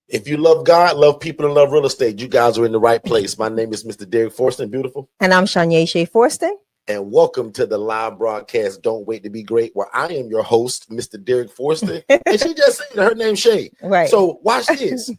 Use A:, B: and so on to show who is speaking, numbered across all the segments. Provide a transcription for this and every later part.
A: If you love God, love people, and love real estate, you guys are in the right place. My name is Mr. Derek Forston, beautiful.
B: And I'm Shanya Shea Forston.
A: And welcome to the live broadcast, Don't Wait to Be Great, where I am your host, Mr. Derek Forston. And she just said her name's Shay.
B: Right.
A: So watch this.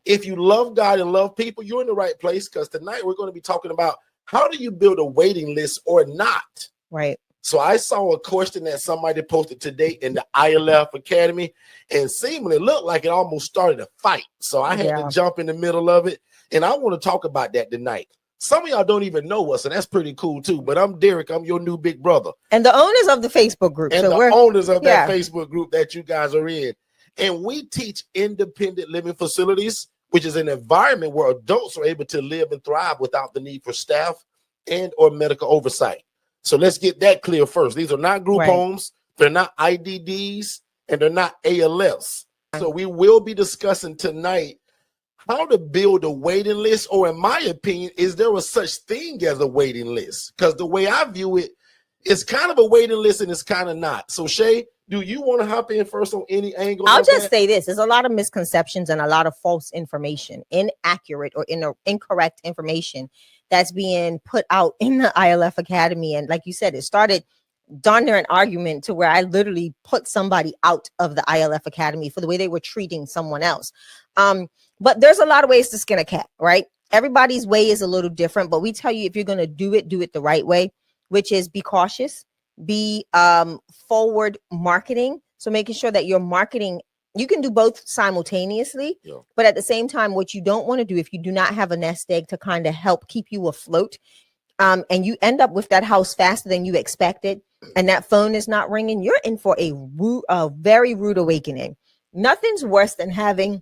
A: If you love God and love people, you're in the right place, because tonight we're going to be talking about how do you build a waiting list or not?
B: Right.
A: So I saw a question that somebody posted today in the ILF Academy, and seemingly looked like it almost started a fight. So I had to jump in the middle of it, and I want to talk about that tonight. Some of y'all don't even know us, and that's pretty cool too. But I'm Derek. I'm your new big brother.
B: And the owners of the Facebook group.
A: And the owners of that Facebook group that you guys are in. And we teach independent living facilities, which is an environment where adults are able to live and thrive without the need for staff and or medical oversight. So let's get that clear first. These are not group homes. They're not IDDs, and they're not ALFs. So we will be discussing tonight how to build a waiting list, or in my opinion, is there a such thing as a waiting list? Because the way I view it, it's kind of a waiting list and it's kind of not. So Shay, do you want to hop in first on any angle?
B: I'll just say this. There's a lot of misconceptions and a lot of false information, inaccurate or incorrect information that's being put out in the ILF Academy. And like you said, it started darn near an argument to where I literally put somebody out of the ILF Academy for the way they were treating someone else. But there's a lot of ways to skin a cat, right? Everybody's way is a little different, but we tell you if you're going to do it the right way, which is be cautious, be forward marketing. So making sure that your marketing, you can do both simultaneously, but at the same time, what you don't want to do if you do not have a nest egg to kind of help keep you afloat, and you end up with that house faster than you expected, and that phone is not ringing, you're in for a very rude awakening. Nothing's worse than having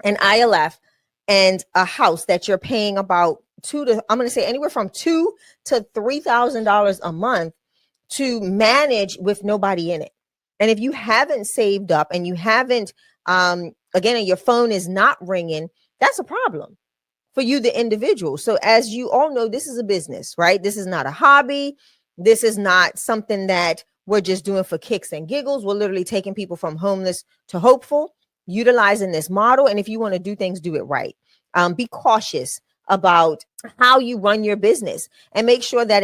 B: an ILF and a house that you're paying about anywhere from $2,000 to $3,000 a month to manage with nobody in it. And if you haven't saved up and you haven't, again, and your phone is not ringing, that's a problem for you, the individual. So as you all know, this is a business, right? This is not a hobby. This is not something that we're just doing for kicks and giggles. We're literally taking people from homeless to hopeful, utilizing this model. And if you want to do things, do it right. Be cautious about how you run your business and make sure that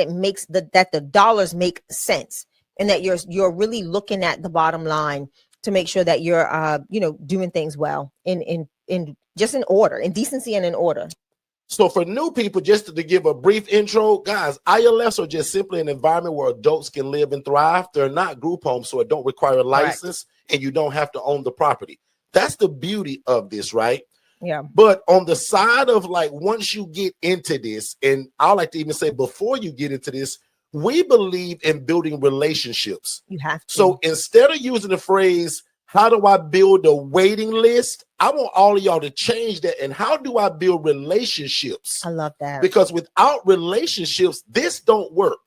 B: that the dollars make sense, and that you're really looking at the bottom line to make sure that you're doing things well in order, in decency and in order.
A: So for new people, just to give a brief intro, guys, ILFs are just simply an environment where adults can live and thrive. They're not group homes, so it don't require a license, and you don't have to own the property. That's the beauty of this, right?
B: Yeah.
A: But on the side of, like, once you get into this, and I like to even say before you get into this, we believe in building relationships.
B: You have to.
A: So instead of using the phrase, how do I build a waiting list? I want all of y'all to change that. And how do I build relationships?
B: I love that.
A: Because without relationships, this don't work.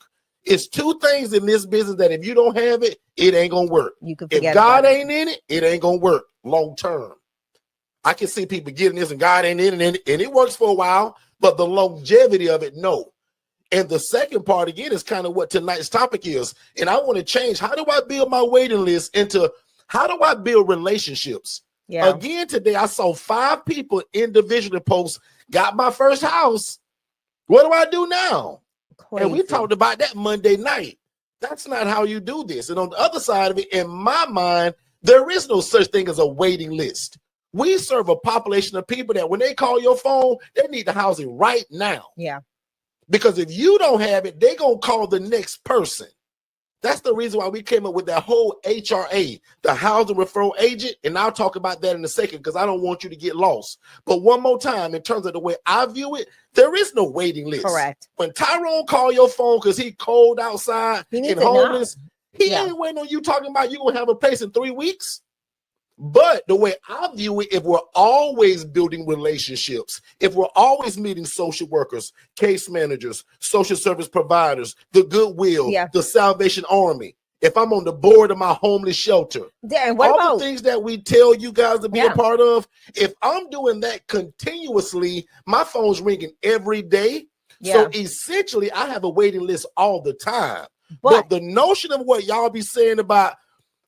A: It's two things in this business that if you don't have it, it ain't gonna work.
B: You can forget
A: if God ain't in it, it ain't gonna work long term. I can see people getting this and God ain't in it, and it works for a while, but the longevity of it, no. And the second part, again, is kind of what tonight's topic is. And I want to change. How do I build my waiting list into how do I build relationships?
B: Yeah.
A: Again, today I saw 5 people individually post, got my first house. What do I do now? Crazy. And we talked about that Monday night. That's not how you do this. And on the other side of it, in my mind, there is no such thing as a waiting list. We serve a population of people that when they call your phone, they need the housing right now.
B: Yeah.
A: Because if you don't have it, they're going to call the next person. That's the reason why we came up with that whole HRA, the housing referral agent. And I'll talk about that in a second because I don't want you to get lost. But one more time, in terms of the way I view it, there is no waiting list.
B: Correct.
A: When Tyrone call your phone because he cold outside and homeless, he ain't waiting on you talking about you going to have a place in 3 weeks. But the way I view it, if we're always building relationships, if we're always meeting social workers, case managers, social service providers, the Goodwill, the Salvation Army, if I'm on the board of my homeless shelter, all the things that we tell you guys to be a part of, if I'm doing that continuously, my phone's ringing every day. So essentially, I have a waiting list all the time. But the notion of what y'all be saying about,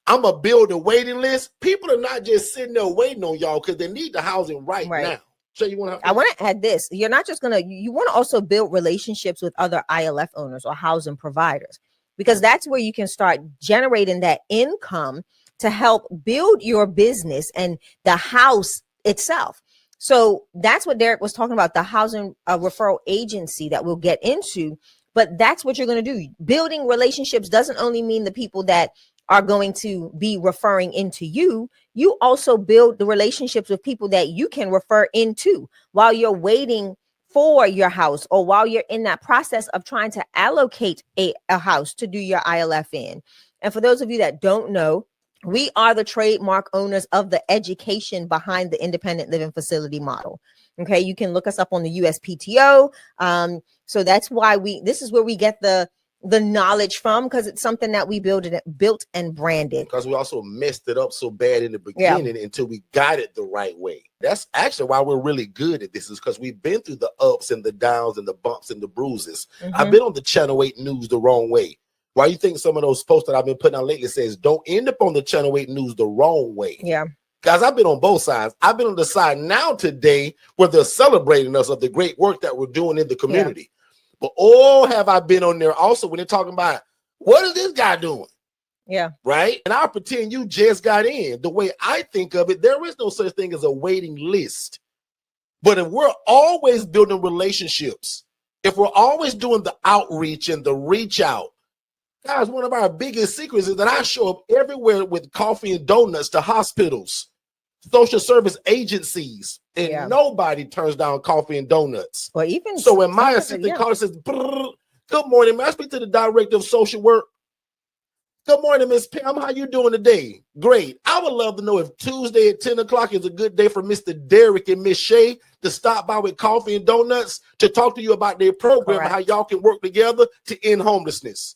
A: I'm going to build a waiting list. People are not just sitting there waiting on y'all because they need the housing right now. So
B: I want to add this. You're not just going to, you want to also build relationships with other ILF owners or housing providers, because that's where you can start generating that income to help build your business and the house itself. So that's what Derek was talking about, the housing referral agency that we'll get into. But that's what you're going to do. Building relationships doesn't only mean the people that are going to be referring into you. You also build the relationships with people that you can refer into while you're waiting for your house, or while you're in that process of trying to allocate a house to do your ILF in. And for those of you that don't know, we are the trademark owners of the education behind the independent living facility model. Okay, you can look us up on the USPTO. So that's why this is where we get the knowledge from, because it's something that we built and branded.
A: Because we also messed it up so bad in the beginning until we got it the right way. That's actually why we're really good at this, is because we've been through the ups and the downs and the bumps and the bruises. I've been on the Channel 8 news the wrong way. Why you think some of those posts that I've been putting out lately says don't end up on the Channel 8 news the wrong way?
B: Yeah.
A: Guys, I've been on both sides. I've been on the side now today where they're celebrating us of the great work that we're doing in the community. But have I been on there also when they're talking about, what is this guy doing?
B: Yeah.
A: Right? And I'll pretend you just got in. The way I think of it, there is no such thing as a waiting list. But if we're always building relationships, if we're always doing the outreach and the reach out, guys, one of our biggest secrets is that I show up everywhere with coffee and donuts to hospitals, social service agencies, and nobody turns down coffee and donuts.
B: Or even
A: so when my assistant caller says, good morning, may I speak to the director of social work? Good morning, Miss Pam. How you doing today? Great. I would love to know if Tuesday at 10 o'clock is a good day for Mr. Derek and Miss Shay to stop by with coffee and donuts to talk to you about their program and how y'all can work together to end homelessness.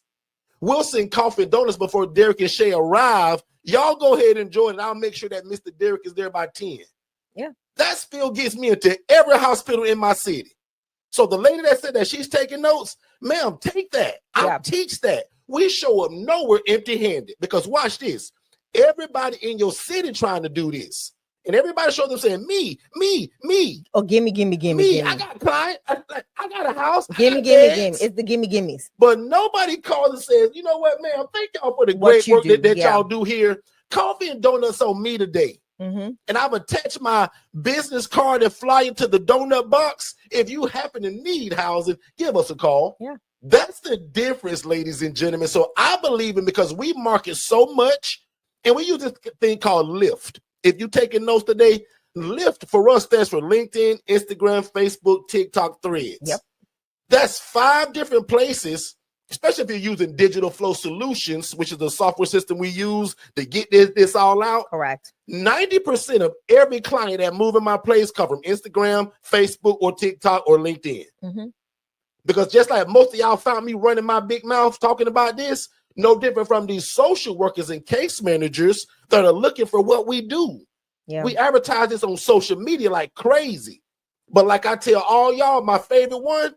A: We'll send coffee and donuts before Derek and Shay arrive. Y'all go ahead and enjoy it, and I'll make sure that Mr. Derek is there by 10.
B: Yeah.
A: That still gets me into every hospital in my city. So the lady that said that she's taking notes, ma'am, take that. I'll teach that. We show up nowhere empty-handed, because watch this. Everybody in your city trying to do this. And everybody shows them saying, me.
B: Oh, gimme.
A: I got a client. I got a house.
B: Gimme. It's the gimmes.
A: But nobody calls and says, you know what, man, thank y'all for the great work that y'all do here. Coffee and donuts on me today. And I've attached my business card and flyer to the donut box. If you happen to need housing, give us a call.
B: Yeah.
A: That's the difference, ladies and gentlemen. So I believe in, because we market so much, and we use this thing called Lift. If you're taking notes today, Lift for us stands for LinkedIn, Instagram, Facebook, TikTok, Threads.
B: Yep.
A: That's 5 different places, especially if you're using Digital Flow Solutions, which is the software system we use to get this all out.
B: Correct.
A: 90% of every client that move in my place come from Instagram, Facebook, or TikTok, or LinkedIn. Because just like most of y'all found me running my big mouth talking about this, no different from these social workers and case managers that are looking for what we do. Yeah. We advertise this on social media like crazy. But like I tell all y'all, my favorite one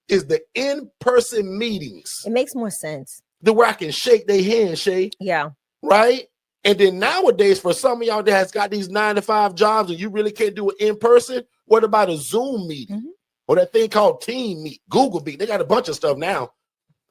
A: is the in-person meetings.
B: It makes more sense.
A: Where I can shake their hand, Shay.
B: Yeah.
A: Right? And then nowadays, for some of y'all that has got these 9-to-5 jobs and you really can't do it in person, what about a Zoom meeting? Or that thing called Team Meet, Google Meet? They got a bunch of stuff now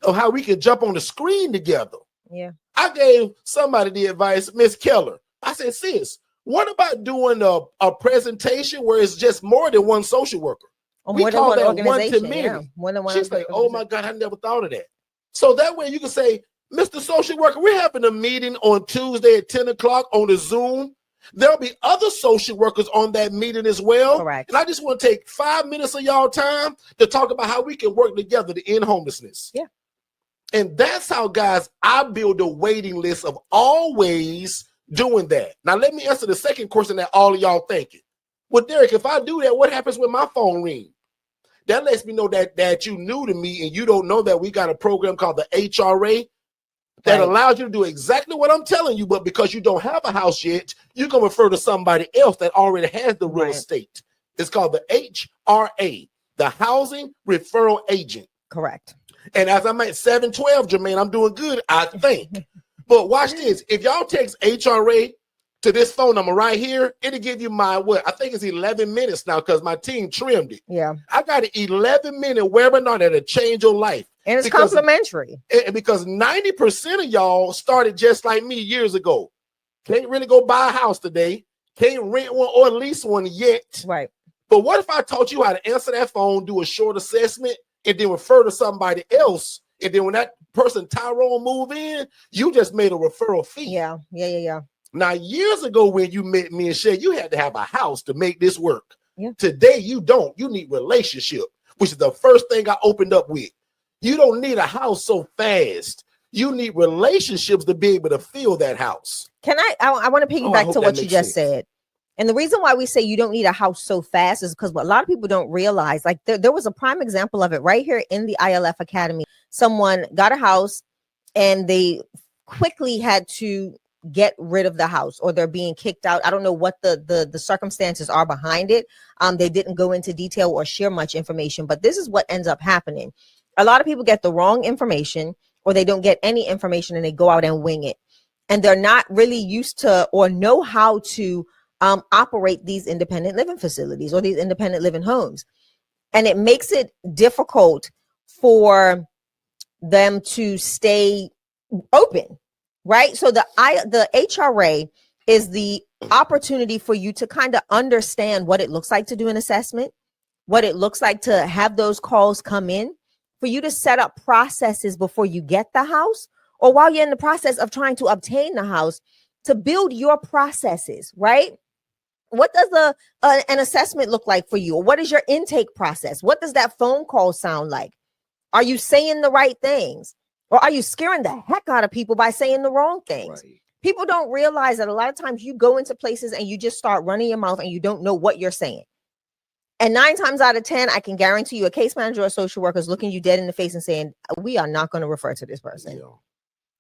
A: of how we can jump on the screen together.
B: Yeah.
A: I gave somebody the advice, Miss Keller. I said, sis, what about doing a presentation where it's just more than one social worker? We call that one-to-many. She's like, oh my God, I never thought of that. So that way you can say, Mr. Social Worker, we're having a meeting on Tuesday at 10 o'clock on the Zoom. There'll be other social workers on that meeting as well.
B: Correct.
A: And I just want to take 5 minutes of y'all time to talk about how we can work together to end homelessness.
B: Yeah.
A: And that's how, guys, I build a waiting list of always doing that. Now, let me answer the second question that all of y'all thinking. Well, Derek, if I do that, what happens when my phone rings? That lets me know that you new to me and you don't know that we got a program called the HRA that allows you to do exactly what I'm telling you, but because you don't have a house yet, you can refer to somebody else that already has the real estate. It's called the HRA, the Housing Referral Agent.
B: Correct.
A: And as I'm at 712, Jermaine, I'm doing good, I think. But watch this. If y'all text HRA to this phone number right here, it'll give you my I think it's 11 minutes now because my team trimmed it.
B: Yeah.
A: I got an 11-minute webinar that'll change your life.
B: And it's complimentary.
A: And because 90% of y'all started just like me years ago. Can't really go buy a house today. Can't rent one or lease one yet.
B: Right.
A: But what if I taught you how to answer that phone, do a short assessment, and then refer to somebody else? And then when that person, Tyrone, move in, you just made a referral fee.
B: Yeah.
A: Now, years ago when you met me and Shay, you had to have a house to make this work.
B: Yeah.
A: Today, you don't. You need relationship, which is the first thing I opened up with. You don't need a house so fast. You need relationships to be able to fill that house.
B: I want to piggyback to what you just said. And the reason why we say you don't need a house so fast is because what a lot of people don't realize, like there was a prime example of it right here in the ILF Academy. Someone got a house and they quickly had to get rid of the house, or they're being kicked out. I don't know what the circumstances are behind it. They didn't go into detail or share much information, but this is what ends up happening. A lot of people get the wrong information, or they don't get any information and they go out and wing it. And they're not really used to or know how to operate these independent living facilities or these independent living homes. And it makes it difficult for them to stay open, right? So the HRA is the opportunity for you to kind of understand what it looks like to do an assessment, what it looks like to have those calls come in, for you to set up processes before you get the house, or while you're in the process of trying to obtain the house, to build your processes, right? What does an assessment look like for you? Or what is your intake process? What does that phone call sound like? Are you saying the right things? Or are you scaring the heck out of people by saying the wrong things? Right. People don't realize that a lot of times you go into places and you just start running your mouth and you don't know what you're saying. And 9 times out of 10, I can guarantee you a case manager or social worker is looking you dead in the face and saying, we are not going to refer to this person. Yeah.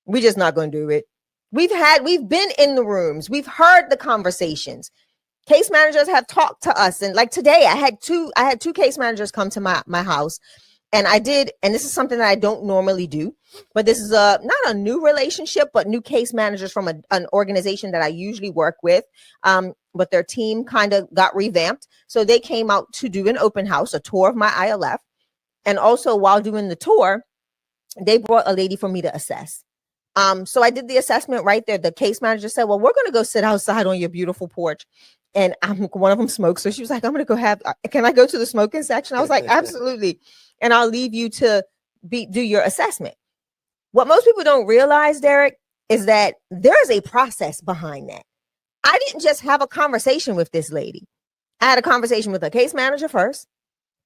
B: We're just not going to do it. We've been in the rooms. We've heard the conversations. Case managers have talked to us. And like today, I had two case managers come to my house. And I did, and this is something that I don't normally do, but this is not a new relationship, but new case managers from an organization that I usually work with. But their team kind of got revamped. So they came out to do an open house, a tour of my ILF. And also while doing the tour, they brought a lady for me to assess. So I did the assessment right there. The case manager said, well, we're going to go sit outside on your beautiful porch. And one of them smokes. So she was like, I'm going to go can I go to the smoking section? I was like, absolutely. And I'll leave you to do your assessment. What most people don't realize, Derek, is that there is a process behind that. I didn't just have a conversation with this lady. I had a conversation with a case manager first.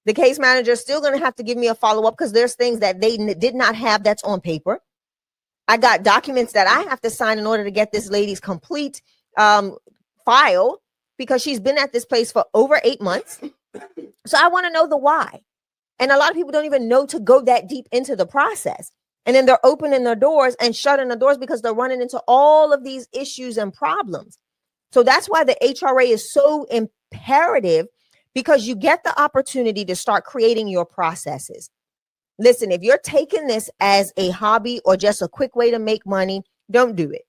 B: The case manager is still going to have to give me a follow-up because there's things that they did not have that's on paper. I got documents that I have to sign in order to get this lady's complete file, because she's been at this place for over 8 months. So I want to know the why. And a lot of people don't even know to go that deep into the process. And then they're opening their doors and shutting the doors because they're running into all of these issues and problems. So that's why the HRA is so imperative, because you get the opportunity to start creating your processes. Listen, if you're taking this as a hobby or just a quick way to make money, don't do it.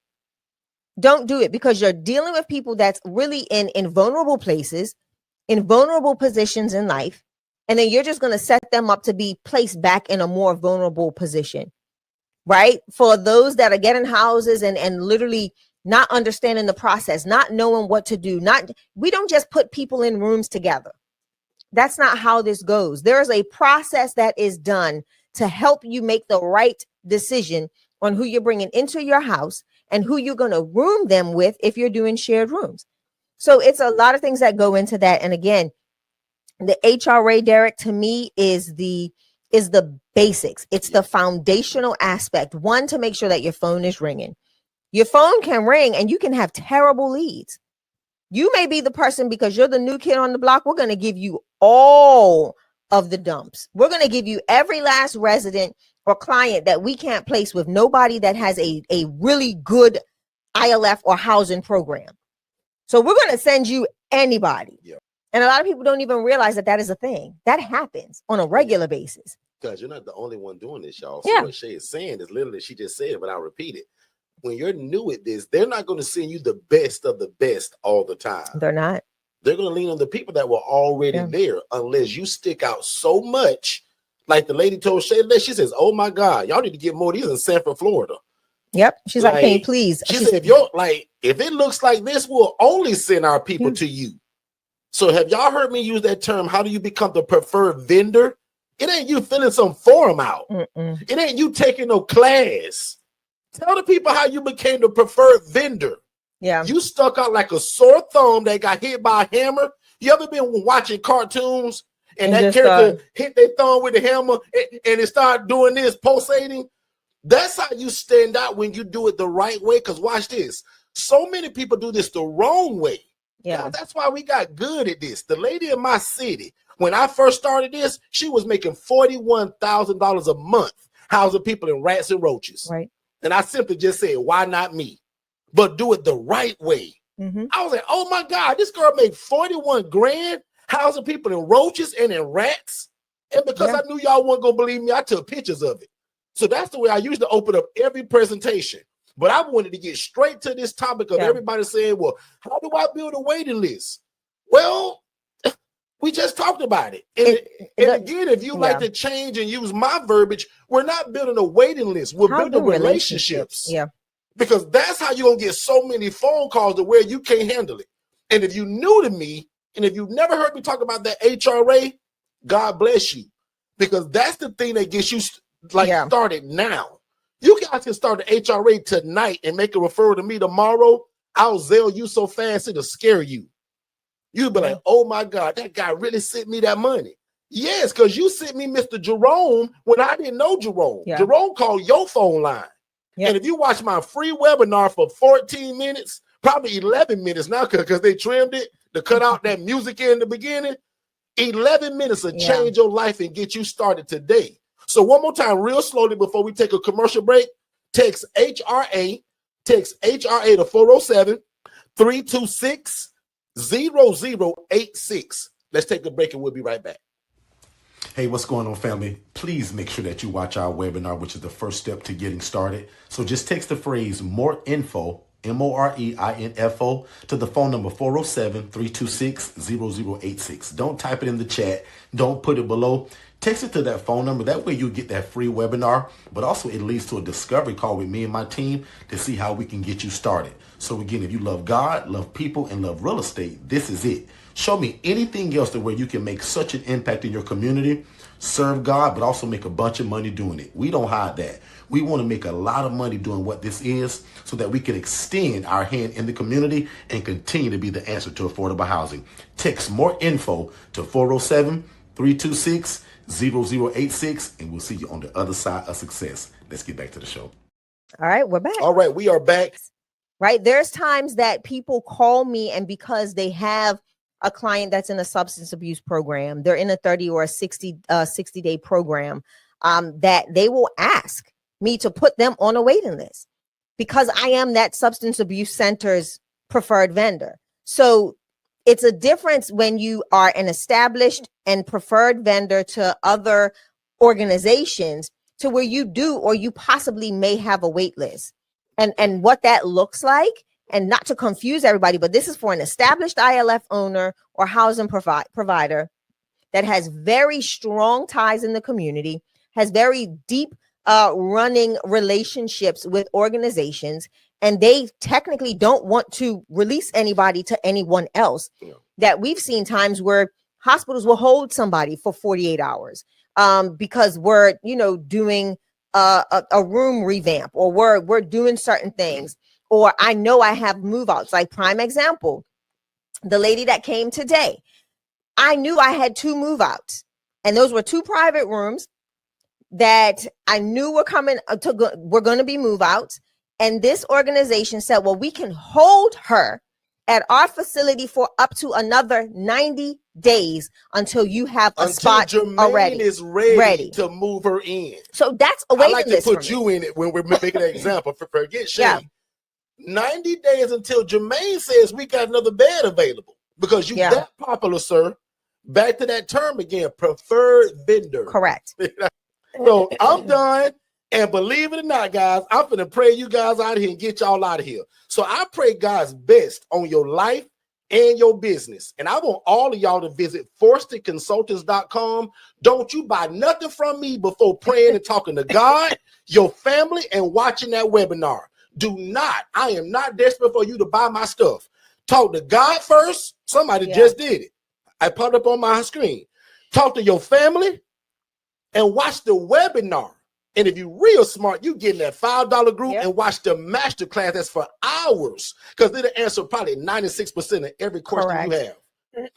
B: Don't do it, because you're dealing with people that's really in vulnerable places, in vulnerable positions in life. And then you're just going to set them up to be placed back in a more vulnerable position, right? For those that are getting houses and literally not understanding the process, not knowing what to do. We don't just put people in rooms together. That's not how this goes. There is a process that is done to help you make the right decision on who you're bringing into your house and who you're going to room them with if you're doing shared rooms. So it's a lot of things that go into that. And again, the HRA, Derek, to me is the basics. It's the foundational aspect. One, to make sure that your phone is ringing. Your phone can ring and you can have terrible leads. You may be the person, because you're the new kid on the block, we're going to give you all of the dumps. We're going to give you every last resident or client that we can't place with nobody that has a really good ILF or housing program. So we're going to send you anybody. Yeah. And a lot of people don't even realize that is a thing that happens on a regular basis.
A: Because you're not the only one doing this, y'all. So what Shay is saying is literally, she just said, but I'll repeat it. when you're new at this, they're not going to send you the best of the best all the time.
B: They're not.
A: They're going to lean on the people that were already there, unless you stick out so much. Like the lady told Shayla, she says, "Oh my God, y'all need to get more of these in Sanford, Florida."
B: Yep. She's like, "Hey, please."
A: She said, if it looks like this, we'll only send our people to you. So have y'all heard me use that term? How do you become the preferred vendor? It ain't you filling some form out. It ain't you taking no class. Tell the people how you became the preferred vendor.
B: Yeah.
A: You stuck out like a sore thumb that got hit by a hammer. You ever been watching cartoons and that character hit their thumb with the hammer and it started doing this, pulsating? That's how you stand out when you do it the right way. Because watch this. So many people do this the wrong way. Yeah. That's why we got good at this. The lady in my city, when I first started this, she was making $41,000 a month housing people in rats and roaches.
B: Right.
A: And I simply just said, why not me? But do it the right way. I was like, oh my God, this girl made 41 grand housing people in roaches and in rats. And because I knew y'all weren't going to believe me, I took pictures of it. So that's the way I used to open up every presentation. But I wanted to get straight to this topic of everybody saying, well, how do I build a waiting list? Well, we just talked about it. And again, if you like to change and use my verbiage, we're not building a waiting list. We're building relationships.
B: Yeah.
A: Because that's how you're going to get so many phone calls to where you can't handle it. And if you're new to me, and if you've never heard me talk about that HRA, God bless you. Because that's the thing that gets you started now. You guys can start the HRA tonight and make a referral to me tomorrow. I'll Zelle you so fast it'll scare you. You'll be like, oh my God, that guy really sent me that money. Yes, because you sent me Mr. Jerome when I didn't know Jerome. Jerome called your phone line. And if you watch my free webinar for 14 minutes, probably 11 minutes now, because they trimmed it to cut out that music in the beginning, 11 minutes will change your life and get you started today. So one more time, real slowly before we take a commercial break, text HRA to 407-326-0086. Let's take a break and we'll be right back.
C: Hey, what's going on, family? Please make sure that you watch our webinar, which is the first step to getting started. So just text the phrase more info, MOREINFO, to the phone number 407-326-0086. Don't type it in the chat. Don't put it below. Text it to that phone number. That way you get that free webinar, but also it leads to a discovery call with me and my team to see how we can get you started. So again, if you love God, love people, and love real estate, this is it. Show me anything else to where you can make such an impact in your community, serve God, but also make a bunch of money doing it. We don't hide that. We want to make a lot of money doing what this is so that we can extend our hand in the community and continue to be the answer to affordable housing. Text more info to 407-326-0086, and we'll see you on the other side of success. Let's get back to the show.
B: All right, we're back.
A: All right, we are back.
B: Right. There's times that people call me, and because they have a client that's in a substance abuse program, they're in a 30 or a 60-day program, that they will ask me to put them on a waiting list because I am that substance abuse center's preferred vendor. So it's a difference when you are an established and preferred vendor to other organizations to where you do or you possibly may have a wait list. And what that looks like, and not to confuse everybody, but this is for an established ILF owner or housing provider that has very strong ties in the community, has very deep running relationships with organizations, and they technically don't want to release anybody to anyone else. That we've seen times where hospitals will hold somebody for 48 hours because we're, doing a room revamp, or we're doing certain things, or I know I have move outs. Like prime example, the lady that came today, I knew I had 2 move outs, and those were 2 private rooms that I knew were coming were going to be move outs. And this organization said, well, we can hold her at our facility for up to another 90 days until you have a spot already.
A: Is ready to move her in.
B: So that's a waiting list.
A: I like to put you in it when we're making an example. Forget Shane. 90 days until Jermaine says we got another bed available, because you're that popular, sir. Back to that term again, preferred vendor.
B: Correct.
A: So I'm done. And believe it or not, guys, I'm going to pray you guys out of here and get y'all out of here. So I pray God's best on your life and your business. And I want all of y'all to visit forstonconsultants.com. Don't you buy nothing from me before praying and talking to God, your family, and watching that webinar. Do not. I am not desperate for you to buy my stuff. Talk to God first. Somebody just did it. I put it up on my screen. Talk to your family and watch the webinar. And if you're real smart, you get in that $5 group and watch the masterclass. That's for hours, because it'll answer probably 96% of every question you have.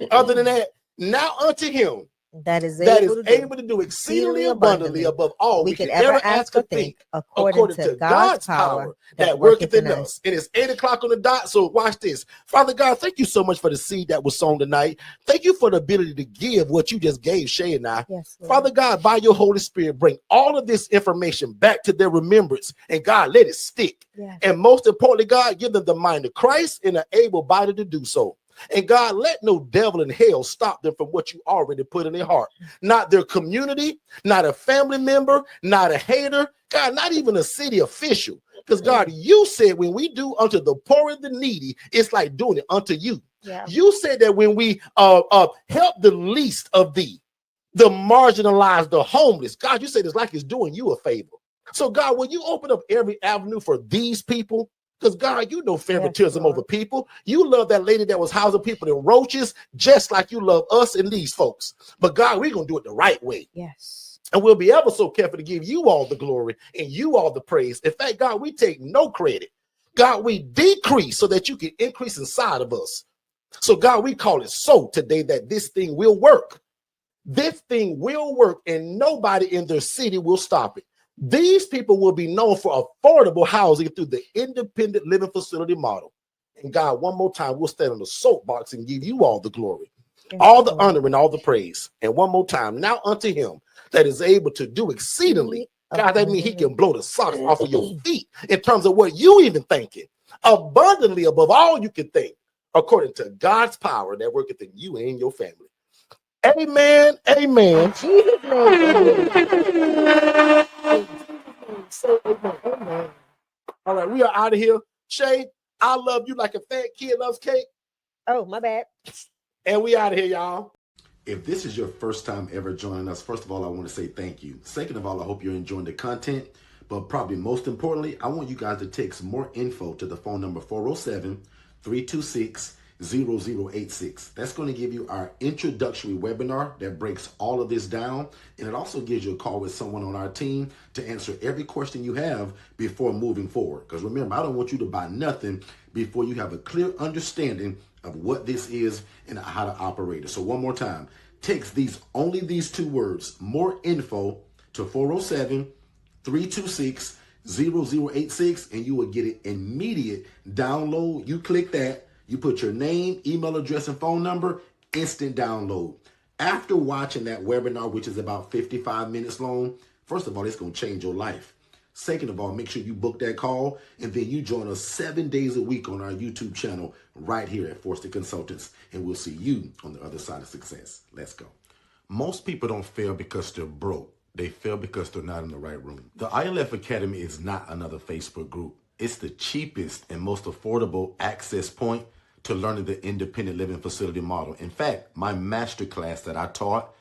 A: Other than that, now unto him that is able to do exceedingly abundantly above all we could ever ask or think, according to God's power that worketh in us. It is 8 o'clock on the dot, so watch this. Father God, thank you so much for the seed that was sown tonight. Thank you for the ability to give what you just gave Shay and I. Yes, Father God, by your Holy Spirit, bring all of this information back to their remembrance, and God, let it stick. Yes. And most importantly, God, give them the mind of Christ and an able body to do so. And God, let no devil in hell stop them from what you already put in their heart. Not their community, not a family member, not a hater, God, not even a city official. Because God, you said when we do unto the poor and the needy, it's like doing it unto you. Yeah. You said that when we help the least of thee, the marginalized, the homeless, God, you said it's like it's doing you a favor. So God, when you open up every avenue for these people, because God, you know favoritism over people. You love that lady that was housing people in roaches, just like you love us and these folks. But God, we're going to do it the right way. Yes. And we'll be ever so careful to give you all the glory and you all the praise. In fact, God, we take no credit. God, we decrease so that you can increase inside of us. So God, we call it so today that this thing will work. This thing will work and nobody in their city will stop it. These people will be known for affordable housing through the independent living facility model. And God, one more time, we'll stand on the soapbox and give you all the glory, all the honor, and all the praise. And one more time, now unto him that is able to do exceedingly. God, that means he can blow the socks off of your feet in terms of what you even thinking, abundantly above all you can think, according to God's power that worketh in you and your family. Amen. Amen. Jesus' name. Amen. All right, we are out of here. Shay, I love you like a fat kid loves cake.
B: Oh, my bad.
A: And we out of here, y'all.
C: If this is your first time ever joining us, first of all, I want to say thank you. Second of all, I hope you're enjoying the content. But probably most importantly, I want you guys to text more info to the phone number 407-326-0086. That's going to give you our introductory webinar that breaks all of this down. And it also gives you a call with someone on our team to answer every question you have before moving forward. Because remember, I don't want you to buy nothing before you have a clear understanding of what this is and how to operate it. So one more time, text only these two words, more info, to 407-326-0086, and you will get an immediate download. You click that. You put your name, email address, and phone number, instant download. After watching that webinar, which is about 55 minutes long, first of all, it's going to change your life. Second of all, make sure you book that call, and then you join us 7 days a week on our YouTube channel right here at Forston Consultants, and we'll see you on the other side of success. Let's go. Most people don't fail because they're broke. They fail because they're not in the right room. The ILF Academy is not another Facebook group. It's the cheapest and most affordable access point to learning the independent living facility model. In fact, my master class that I taught,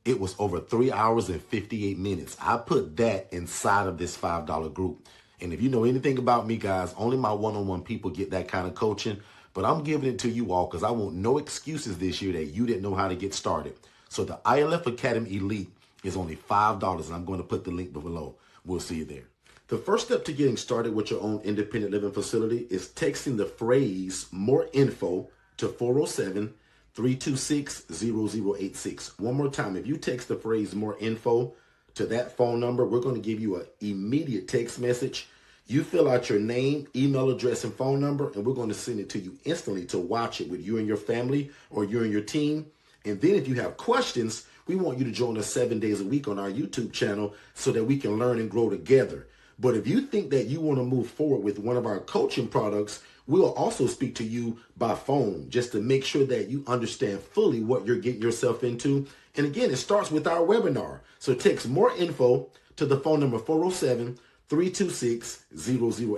C: it was over 3 hours and 58 minutes. I put that inside of this $5 group. And if you know anything about me, guys, only my one-on-one people get that kind of coaching. But I'm giving it to you all because I want no excuses this year that you didn't know how to get started. So the ILF Academy Elite is only $5, and I'm going to put the link below. We'll see you there. The first step to getting started with your own independent living facility is texting the phrase more info to 407-326-0086. One more time, if you text the phrase more info to that phone number, we're going to give you an immediate text message. You fill out your name, email address, and phone number, and we're going to send it to you instantly to watch it with you and your family or you and your team. And then if you have questions, we want you to join us 7 days a week on our YouTube channel so that we can learn and grow together. But if you think that you want to move forward with one of our coaching products, we'll also speak to you by phone just to make sure that you understand fully what you're getting yourself into. And again, it starts with our webinar. So text more info to the phone number 407-326-00